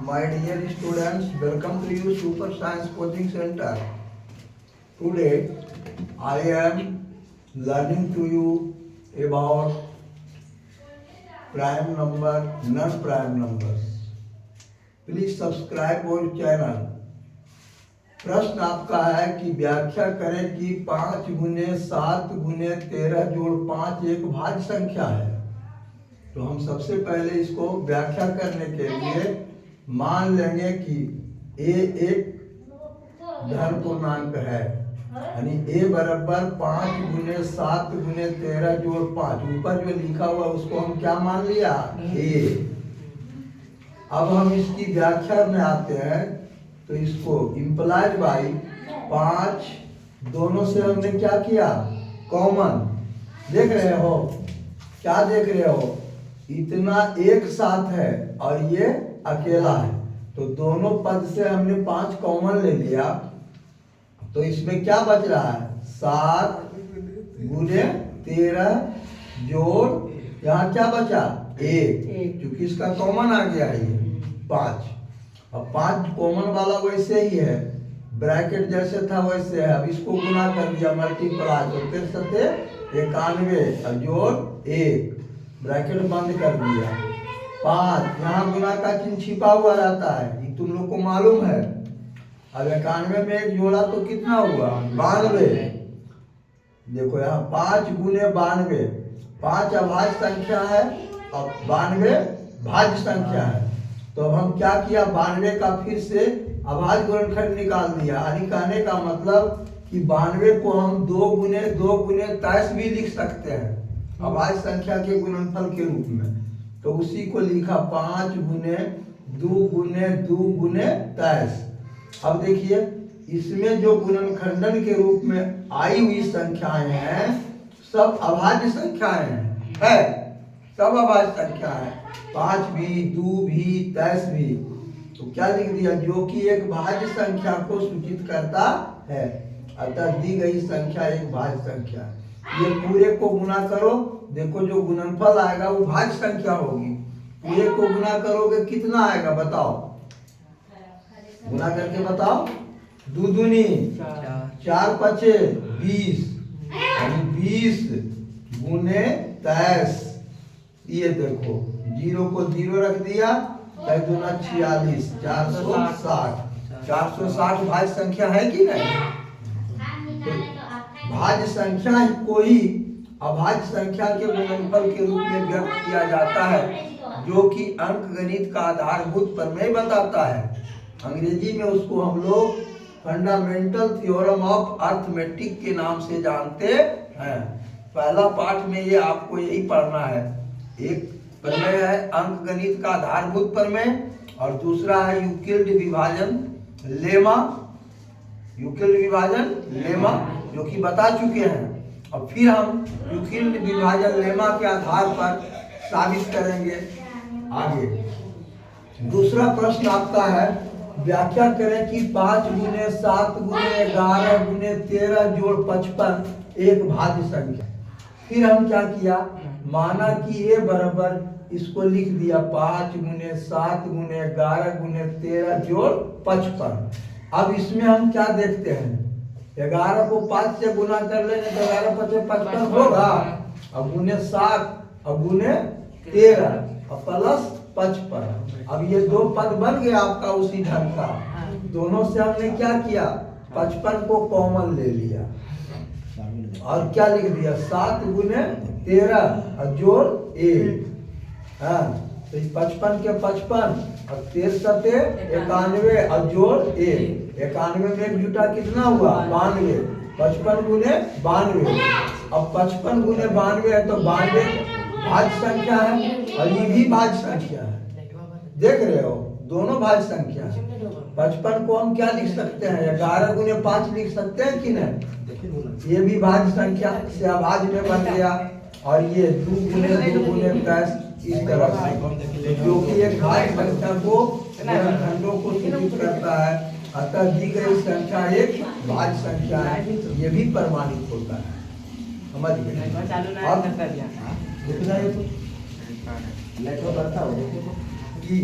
My dear students, welcome to you Super Science Coaching Center. Today I am learning to you about prime number, non-prime numbers. Please subscribe our channel. प्रश्न आपका है कि व्याख्या करें कि 5 गुने 7 गुने 13 जोड़ 5 एक भाज्य संख्या है। तो हम सबसे पहले इसको व्याख्या करने के लिए मान लेंगे कि ए एक धन पूर्णांक है, यानी ए बराबर 5 गुने 7 गुने 13 जोड़ 5। ऊपर जो लिखा हुआ उसको हम क्या मान लिया, ए। अब हम इसकी व्याख्या में आते हैं, तो इसको इम्प्लाइड बाई 5 दोनों से हमने क्या किया, कॉमन। देख रहे हो, क्या देख रहे हो, इतना एक साथ है और ये अकेला है, तो दोनों पद से हमने 5 कॉमन ले लिया। तो इसमें क्या बच रहा है, 7 गुने 13 जोड़, यहाँ क्या बचा, 1, क्योंकि इसका कॉमन आ गया है ये 5। अब 5 कॉमन वाला वैसे ही है, ब्रैकेट जैसे था वैसे है। अब इसको गुना कर दिया, मल्टीप्लाई, तो 93 और जोड़ 1, ब्रैकेट बंद कर दिया। 5 यहाँ गुना का चिन्ह छिपा हुआ रहता है, ये तुम लोग को मालूम है। अब 91 में 1 जोड़ा तो कितना हुआ, 92। देखो यहाँ 5 गुने 92, 5 अभाज्य संख्या है और 92 भाज्य संख्या है। तो अब हम क्या किया, 92 का फिर से अभाज्य गुणनखंड निकाल दिया। यानी कहने का मतलब कि 92 को हम 2 गुने 23 भी लिख सकते हैं अभाज्य संख्या के गुणनफल के रूप में। तो उसी को लिखा 5 गुने 2 गुने 2 गुने 23। अब देखिए इसमें जो गुणनखंडन के रूप में आई हुई संख्याएं हैं सब अभाज्य संख्याएं हैं, सब अभाज्य संख्या है, 5 भी 2 भी 23 भी। तो क्या लिख दिया, जो कि एक भाज्य संख्या को सूचित करता है, अतः दी गई संख्या एक भाज्य संख्या है। ये पूरे को गुना करो, देखो जो गुणनफल आएगा वो भाज्य संख्या होगी। पूरे को गुना करोगे कितना आएगा बताओ, गुना करके बताओ। 2 दूनी 4 पचे 20, 20 गुने 23। ये देखो 0 को 0 रख दिया, 2 दूना 46, 460। 460 भाज्य संख्या है कि नहीं। भाज्य संख्या को ही अभाज्य संख्या के गुणनफल के रूप में व्यक्त किया जाता है, जो कि अंकगणित का आधारभूत प्रमेय बताता है। अंग्रेजी में उसको हम लोग फंडामेंटल थ्योरम ऑफ अर्थमेटिक के नाम से जानते हैं। पहला पाठ में ये आपको यही पढ़ना है। एक प्रमेय है अंकगणित का आधारभूत प्रमेय और दूसरा है यूक्लिड विभाजन लेमा, यूक्लिड विभाजन लेमा, जो कि बता चुके हैं। और फिर हम यूक्लिड विभाजन लेमा के आधार पर साबित करेंगे आगे। दूसरा प्रश्न आपका है, व्याख्या करें कि 5 गुने 7 गुने 11 गुने 13 जोड़ 55 एक भाज्य संख्या। फिर हम क्या किया, माना कि ये बराबर, इसको लिख दिया 5 गुने 7 गुने 11 गुने 13 जोड़ 55। अब इसमें हम क्या देखते हैं, 11 को 5 से गुना कर लेंगे तो 11 पचे 55 होगा, अब गुने 7 और गुने 13 और प्लस 55। अब ये 2 पद बन गया आपका उसी ढंग का। दोनों से हमने क्या किया, 55 को कॉमन ले लिया और क्या लिख दिया, 7 गुने 13 और जोड़ 1। हाँ, तो 55 के 55 और 13 91 और जोड़ 1। 91 में 1 जुटा कितना हुआ, 92। 55 गुने 92। अब 55 गुने 92 है तो 92 भाज्य संख्या है और ये भी भाज्य संख्या है। देख रहे हो, दोनों भाज्य संख्या है। 55 को हम क्या लिख सकते हैं, 11 गुने 5 लिख सकते हैं कि नहीं। ये भी भाज्य संख्या से अभाज्य में बन गया। और ये 2 गुने 2 गुने 23 इस तरह से, जो कि एक भाज्य संख्या को खंडों को सूचित करता है। अतः दी गई संख्या एक भाज्य संख्या है, ये भी प्रमाणित होता है। समझ गए। अब देखना है तो बढ़ता हो जी।